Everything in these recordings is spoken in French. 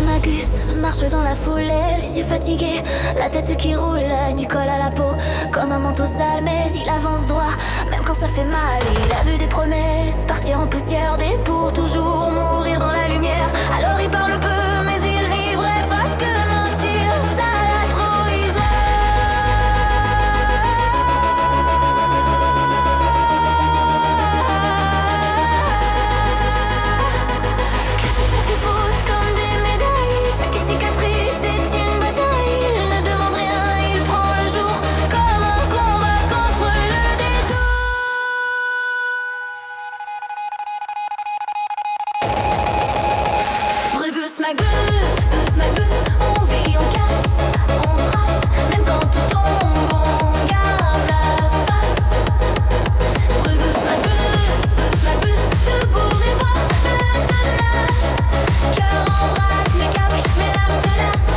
Magus marche dans la foulée, les yeux fatigués, la tête qui roule, la nuit colle à la peau comme un manteau sale, mais il avance droit, même quand ça fait mal. Il a vu des promesses partir en poussière, des pour toujours mourir dans la lumière. Alors il parle peu, mais il vivrait parce que mentir, ça l'a trop usé. Cacher ses fautes comme des médailles, chaque cicatrice est une bataille. Il ne demande rien, il prend le jour comme un combat contre le détour. Brevus Magus, on vit, on casse, on trace. Même quand tout tombe, on garde la face. Brevus Magus, debout et voir l'âme tenace. Cœur en vrac, mais cap, mais l'âme tenace.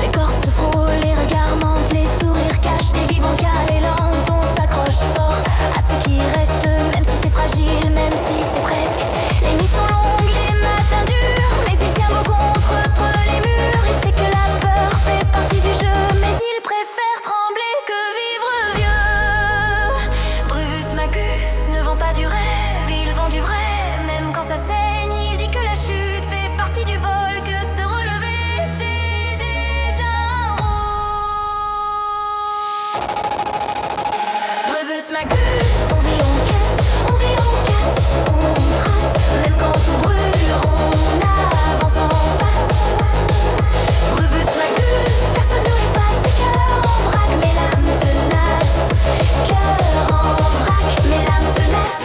Les corps se frôlent, les regards mentent, les sourires cachent des vies bancales et lentes. On s'accroche fort à ce qui reste, même si c'est fragile, même si c'est presque. Les nuits sont longues, les matins durs, mais il tient beau contre les murs. Il sait que la peur fait partie du jeu, mais il préfère trembler que vivre vieux. Brevus Magus ne vend pas du rêve, il vend du vrai. Même quand ça saigne, il dit que la chute fait partie du vol, que se relever c'est déjà un rôle. Brevus Magus, on vit, on casse, on vit, on casse, on trace. Même quand tout brûle, on avance en face. Brevus Magus, personne ne efface ses cœurs en vrac, mais l'âme tenace. Cœur en vrac, mais l'âme tenace.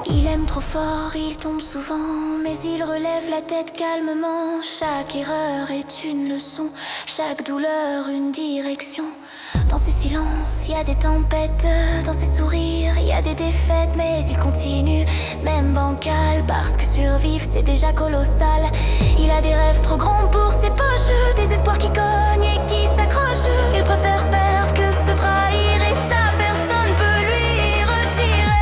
Il aime trop fort, il tombe souvent, mais il relève la tête calmement. Chaque erreur est une leçon, chaque douleur une direction. Dans ses silences, y a des tempêtes, dans ses sourires, y a des défaites, mais il continue, même bancal, parce que survivre c'est déjà colossal. Il a des rêves trop grands pour ses poches, des espoirs qui cognent et qui s'accrochent. Il préfère perdre que se trahir, et ça personne peut lui retirer.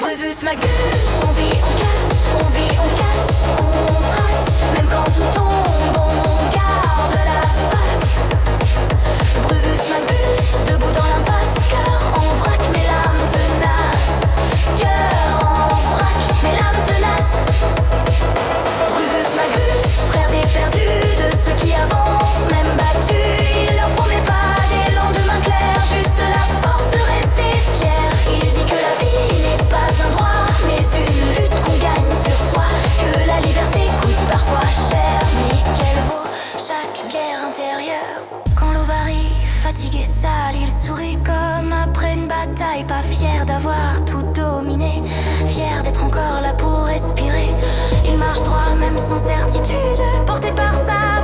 Brevus Magus, on vit, on casse, on vit, on casse, on trace. Même quand tout tombe, on garde la face. Brevus Magus, debout dans l'impasse. Cœur en vrac, mais l'âme tenace. Cœur en vrac, mais l'âme tenace. Brevus Magus, frère des perdus, de ceux qui avancent, même battus. Il leur promet pas des lendemains clairs, juste la force de rester fier. Il dit que la vie n'est pas un droit, mais une lutte qu'on gagne sur soi. Que la liberté coûte parfois cher, mais qu'elle vaut chaque guerre intérieure. Quand l'eau barille, fatigué, sale, il sourit comme après une bataille. Pas fier d'avoir tout dominé, fier d'être encore là pour respirer. Il marche droit même sans certitude, porté par sa